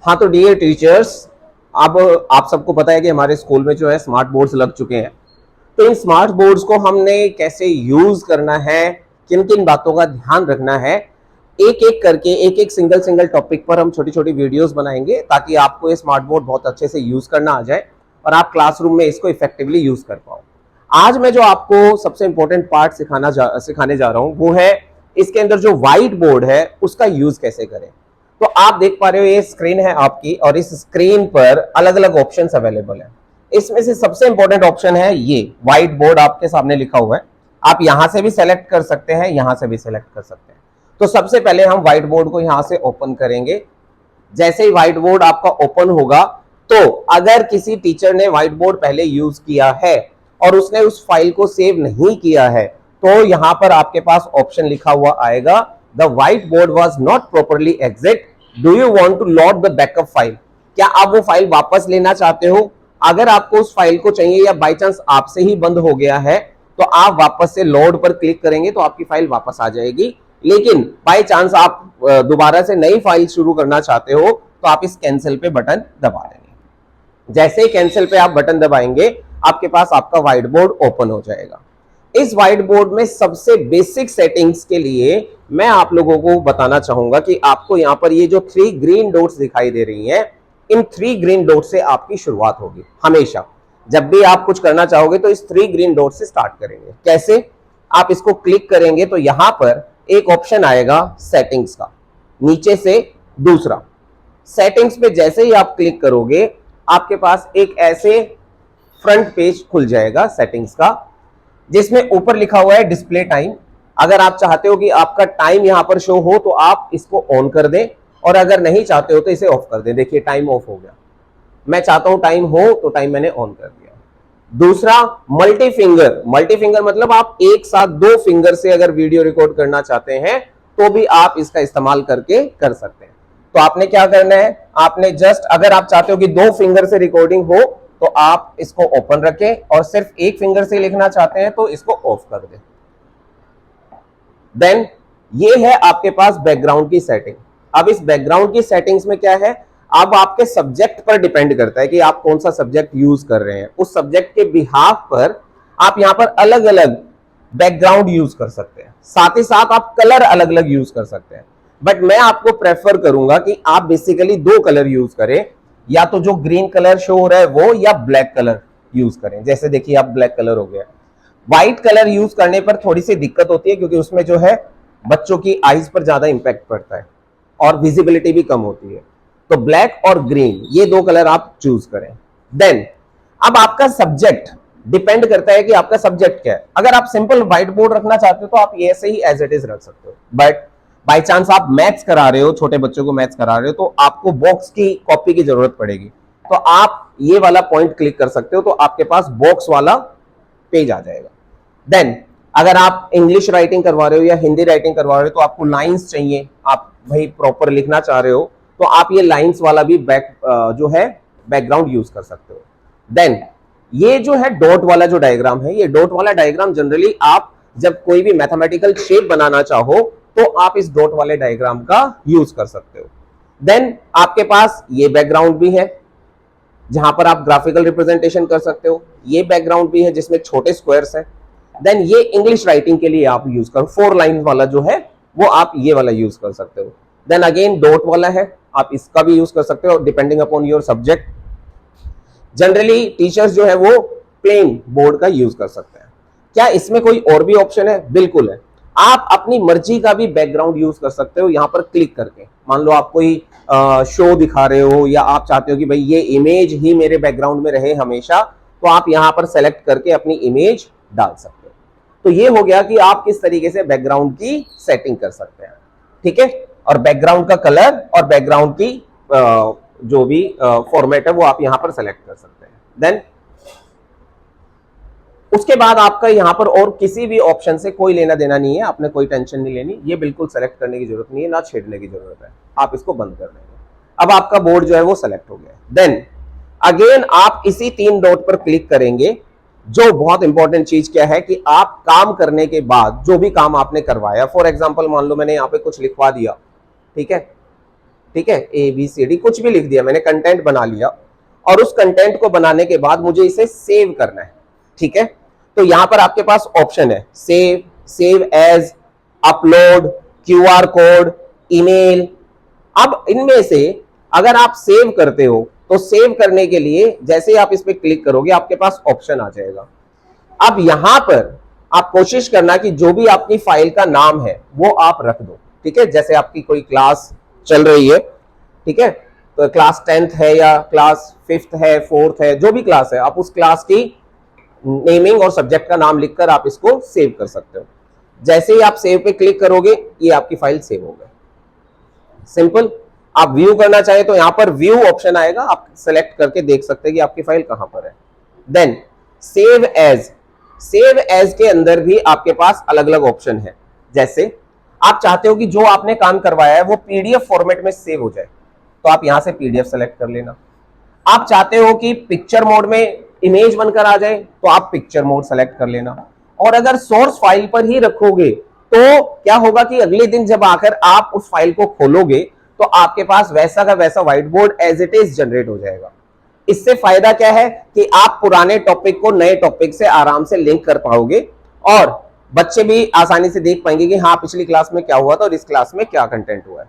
हाँ तो dear teachers, अब आप सबको पता है कि हमारे स्कूल में जो है स्मार्ट बोर्ड्स लग चुके हैं। तो इन स्मार्ट बोर्ड्स को हमने कैसे यूज करना है, किन किन बातों का ध्यान रखना है, एक एक करके एक एक सिंगल सिंगल टॉपिक पर हम छोटी छोटी वीडियोस बनाएंगे ताकि आपको ये स्मार्ट बोर्ड बहुत अच्छे से यूज करना आ जाए और आप क्लासरूम में इसको इफेक्टिवली यूज कर पाओ। आज मैं जो आपको सबसे इंपॉर्टेंट पार्ट सिखाने जा रहा हूं वो है इसके अंदर जो व्हाइट बोर्ड है उसका यूज कैसे करें। तो आप देख पा रहे हो ये स्क्रीन है आपकी और इस स्क्रीन पर अलग अलग ऑप्शन अवेलेबल है। इसमें से सबसे इंपॉर्टेंट ऑप्शन है ये व्हाइट बोर्ड, आपके सामने लिखा हुआ है। आप यहां से भी सेलेक्ट कर सकते हैं, यहां से भी सेलेक्ट कर सकते हैं। तो सबसे पहले हम व्हाइट बोर्ड को यहां से ओपन करेंगे। जैसे ही व्हाइट बोर्ड आपका ओपन होगा तो अगर किसी टीचर ने व्हाइट बोर्ड पहले यूज किया है और उसने उस फाइल को सेव नहीं किया है तो यहां पर आपके पास ऑप्शन लिखा हुआ आएगा, the white board was not properly exit, do you want to load the backup file. क्या आप वो फाइल वापस लेना चाहते हो? अगर आपको उस फाइल को चाहिए या बाई चांस आपसे ही बंद हो गया है तो आप वापस से लोड पर क्लिक करेंगे तो आपकी फाइल वापस आ जाएगी। लेकिन बाई चांस आप दोबारा से नई फाइल शुरू करना चाहते हो तो आप इस कैंसिल पे बटन दबा देंगे। जैसे ही कैंसिल पे आप बटन दबाएंगे आपके पास आपका व्हाइट बोर्ड ओपन हो जाएगा। इस व्हाइट बोर्ड में सबसे बेसिक सेटिंग्स के लिए मैं आप लोगों को बताना चाहूंगा कि आपको यहां पर ये जो 3 ग्रीन डॉट्स दिखाई दे रही हैं, इन 3 ग्रीन डॉट से आपकी शुरुआत होगी। हमेशा जब भी आप कुछ करना चाहोगे तो इस 3 ग्रीन डॉट से स्टार्ट करेंगे। कैसे? आप इसको क्लिक करेंगे तो यहां पर एक ऑप्शन आएगा सेटिंग्स का, नीचे से दूसरा। सेटिंग्स पे जैसे ही आप क्लिक करोगे आपके पास एक ऐसे फ्रंट पेज खुल जाएगा सेटिंग्स का, जिसमें ऊपर लिखा हुआ है डिस्प्ले टाइम। अगर आप चाहते हो कि आपका टाइम यहां पर शो हो तो आप इसको ऑन कर दें और अगर नहीं चाहते हो तो इसे ऑफ कर दें। देखिए टाइम ऑफ हो गया। मैं चाहता हूं टाइम हो तो टाइम मैंने ऑन कर दिया। दूसरा मल्टी फिंगर, मल्टी फिंगर मतलब आप एक साथ 2 फिंगर से अगर वीडियो रिकॉर्ड करना चाहते हैं तो भी आप इसका इस्तेमाल करके कर सकते हैं। तो आपने क्या करना है, आपने जस्ट अगर आप चाहते हो कि 2 फिंगर से रिकॉर्डिंग हो तो आप इसको ओपन रखें और सिर्फ एक फिंगर से लिखना चाहते हैं तो इसको ऑफ कर दें। देन ये है आपके पास बैकग्राउंड की सेटिंग। अब इस बैकग्राउंड की सेटिंग्स में क्या है, अब आपके सब्जेक्ट पर डिपेंड करता है कि आप कौन सा सब्जेक्ट यूज कर रहे हैं। उस सब्जेक्ट के बिहाफ पर आप यहां पर अलग अलग बैकग्राउंड यूज कर सकते हैं, साथ ही साथ आप कलर अलग अलग यूज कर सकते हैं। बट मैं आपको प्रेफर करूंगा कि आप बेसिकली 2 कलर यूज करें, या तो जो ग्रीन कलर शो हो रहा है वो, या ब्लैक कलर यूज करें। जैसे देखिए अब ब्लैक कलर हो गया। व्हाइट कलर यूज करने पर थोड़ी सी दिक्कत होती है क्योंकि उसमें जो है बच्चों की आईज पर ज्यादा इंपैक्ट पड़ता है और विजिबिलिटी भी कम होती है। तो ब्लैक और ग्रीन ये 2 कलर आप चूज करें। देन अब आपका सब्जेक्ट डिपेंड करता है कि आपका सब्जेक्ट क्या है। अगर आप सिंपल व्हाइट बोर्ड रखना चाहते हो तो आप ऐसे ही एज इट इज रख सकते हो। बट बाई चांस आप मैथ्स करा रहे हो, छोटे बच्चों को मैथ्स करा रहे हो, तो आपको बॉक्स की कॉपी की जरूरत पड़ेगी। तो आप ये वाला पॉइंट क्लिक कर सकते हो तो आपके पास बॉक्स वाला पेज आ जाएगा। देन अगर आप इंग्लिश राइटिंग करवा रहे हो या हिंदी राइटिंग करवा रहे हो तो आपको लाइंस चाहिए, आप वही प्रॉपर लिखना चाह रहे हो तो आप ये लाइंस वाला भी जो है बैकग्राउंड यूज कर सकते हो। देन ये जो है डॉट वाला जो डायग्राम है, ये डॉट वाला डायग्राम जनरली आप जब कोई भी मैथमेटिकल शेप बनाना चाहो तो आप इस डॉट वाले डायग्राम का यूज कर सकते हो। देन आपके पास ये बैकग्राउंड भी है जहां पर आप ग्राफिकल रिप्रेजेंटेशन कर सकते हो। ये बैकग्राउंड भी है जिसमें छोटे स्क्वायर्स हैं। देन ये इंग्लिश राइटिंग के लिए आप यूज करो, 4 लाइन वाला जो है वो आप ये वाला यूज कर सकते हो। देन अगेन डॉट वाला है, आप इसका भी यूज कर सकते हो depending upon your subject. Generally teachers जो है वो प्लेन बोर्ड का यूज कर सकते हैं। क्या इसमें कोई और भी ऑप्शन है? बिल्कुल है। आप अपनी मर्जी का भी बैकग्राउंड यूज कर सकते हो यहां पर क्लिक करके। मान लो आप कोई शो दिखा रहे हो या आप चाहते हो कि भाई ये इमेज ही मेरे बैकग्राउंड में रहे हमेशा, तो आप यहां पर सेलेक्ट करके अपनी इमेज डाल सकते हो। तो ये हो गया कि आप किस तरीके से बैकग्राउंड की सेटिंग कर सकते हैं। ठीक है, और बैकग्राउंड का कलर और बैकग्राउंड की जो भी फॉर्मेट है वो आप यहां पर सेलेक्ट कर सकते हैं। देन उसके बाद आपका यहां पर और किसी भी ऑप्शन से कोई लेना देना नहीं है, आपने कोई टेंशन नहीं लेनी। ये बिल्कुल सेलेक्ट करने की जरूरत नहीं है, ना छेड़ने की जरूरत है, आप इसको बंद कर देंगे। अब आपका बोर्ड जो है वो सेलेक्ट हो गया। देन अगेन आप इसी 3 डॉट पर क्लिक करेंगे। जो बहुत इंपॉर्टेंट चीज क्या है कि आप काम करने के बाद जो भी काम आपने करवाया, फॉर एग्जाम्पल मान लो मैंने यहां पे कुछ लिखवा दिया, ठीक है, ठीक है, ABCD कुछ भी लिख दिया मैंने, कंटेंट बना लिया, और उस कंटेंट को बनाने के बाद मुझे इसे सेव करना है। ठीक है, तो यहां पर आपके पास ऑप्शन है save, save as, upload, QR code, email. अब इनमें से अगर आप सेव करते हो तो सेव करने के लिए जैसे ही आप इस पर क्लिक करोगे आपके पास ऑप्शन आ जाएगा। अब यहां पर आप कोशिश करना कि जो भी आपकी फाइल का नाम है वो आप रख दो। ठीक है, जैसे आपकी कोई क्लास चल रही है, ठीक है, तो क्लास 10th है या क्लास 5th है, 4th है, जो भी क्लास है, आप उस क्लास की नेमिंग और सब्जेक्ट का नाम लिखकर आप इसको सेव कर सकते हो। जैसे ही आप सेव पे क्लिक करोगे ये आपकी फाइल सेव हो गई। सिंपल। आप व्यू करना चाहे तो यहां पर व्यू ऑप्शन आएगा, आप सेलेक्ट करके देख सकते हैं कि आपकी फाइल कहां पर है। Then save as, save as के अंदर भी आपके पास अलग अलग ऑप्शन है। जैसे आप चाहते हो कि जो आपने काम करवाया है वो PDF फॉर्मेट में सेव हो जाए, तो आप यहां से PDF सेलेक्ट कर लेना। आप चाहते हो कि पिक्चर मोड में इमेज बनकर आ जाए, तो आप पिक्चर मोड सेलेक्ट कर लेना। और अगर सोर्स फाइल पर ही रखोगे तो क्या होगा कि अगले दिन जब आकर आप उस फाइल को खोलोगे तो आपके पास वैसा का वैसा white board as it is generate हो जाएगा। इससे फायदा क्या है कि आप पुराने टॉपिक को नए टॉपिक से आराम से लिंक कर पाओगे, और बच्चे भी आसानी से देख पाएंगे कि हाँ पिछली क्लास में क्या हुआ था और इस क्लास में क्या कंटेंट हुआ है।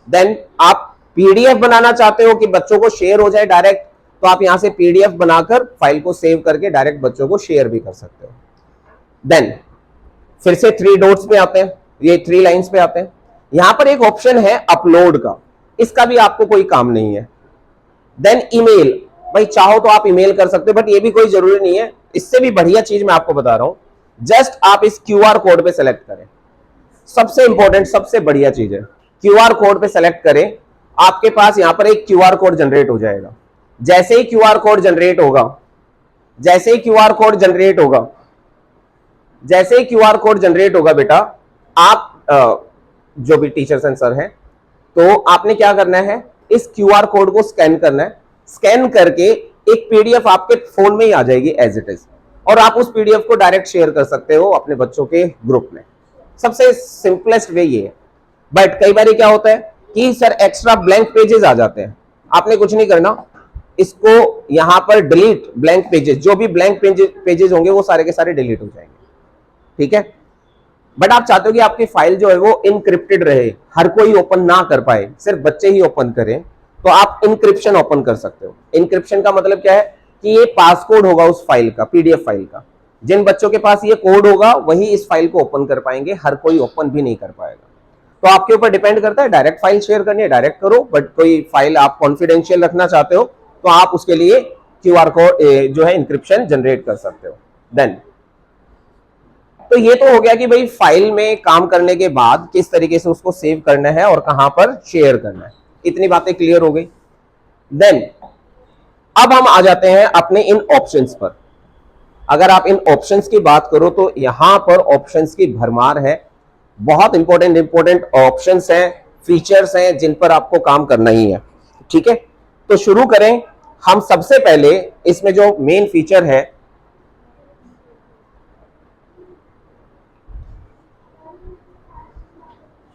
देन आप PDF बनाना चाहते हो कि बच्चों को शेयर हो जाए डायरेक्ट, तो आप यहां से PDF बनाकर फाइल को सेव करके डायरेक्ट बच्चों को शेयर भी कर सकते हो। देन फिर से 3 डॉट्स पे आते हैं, ये 3 लाइंस पे आते हैं। यहां पर एक ऑप्शन है अपलोड का, इसका भी आपको कोई काम नहीं है। देन ईमेल, भाई चाहो तो आप ईमेल कर सकते हो, बट ये भी कोई जरूरी नहीं है। इससे भी बढ़िया चीज मैं आपको बता रहा हूं, जस्ट आप इस QR कोड पे सेलेक्ट करें। सबसे इंपॉर्टेंट, सबसे बढ़िया चीज है, QR कोड पे सेलेक्ट करें, आपके पास यहां पर एक QR कोड जनरेट हो जाएगा। जैसे ही QR कोड जनरेट होगा, जैसे ही QR कोड जनरेट होगा, जैसे ही QR कोड जनरेट होगा बेटा, आप जो भी टीचर्स एंड सर हैं, तो आपने क्या करना है, इस QR कोड को स्कैन करना है। स्कैन करके एक PDF आपके फोन में ही आ जाएगी एज इट इज, और आप उस PDF को डायरेक्ट शेयर कर सकते हो अपने बच्चों के ग्रुप में। सबसे सिंपलेस्ट वे ये है। बट कई बार क्या होता है कि सर एक्स्ट्रा ब्लैंक पेजेस आ जाते हैं। आपने कुछ नहीं करना, इसको यहां पर डिलीट ब्लैंक पेजेस, जो भी ब्लैंक पेजेस होंगे वो सारे के सारे डिलीट हो जाएंगे। ठीक है, बट आप चाहते हो कि आपकी फाइल जो है वो इनक्रिप्टेड रहे, हर कोई ओपन ना कर पाए, सिर्फ बच्चे ही ओपन करें, तो आप इंक्रिप्शन ओपन कर सकते हो। इंक्रिप्शन का मतलब क्या है कि ये पासकोड होगा उस फाइल का, PDF फाइल का। जिन बच्चों के पास ये कोड होगा वही इस फाइल को ओपन कर पाएंगे, हर कोई ओपन भी नहीं कर पाएगा। तो आपके ऊपर डिपेंड करता है, डायरेक्ट फाइल शेयर करनी है डायरेक्ट करो, बट कोई फाइल आप कॉन्फिडेंशियल रखना चाहते हो तो आप उसके लिए QR कोड जो है इंक्रिप्शन जनरेट कर सकते हो। देन तो ये तो हो गया कि भाई फाइल में काम करने के बाद किस तरीके से उसको सेव करना है और कहां पर शेयर करना है, इतनी बातें क्लियर हो गई। देन अब हम आ जाते हैं अपने इन ऑप्शंस पर। अगर आप इन ऑप्शंस की बात करो तो यहां पर ऑप्शंस की भरमार है, बहुत इंपॉर्टेंट ऑप्शंस हैं, फीचर्स हैं जिन पर आपको काम करना ही है। ठीक है, तो शुरू करें। हम सबसे पहले इसमें जो मेन फीचर है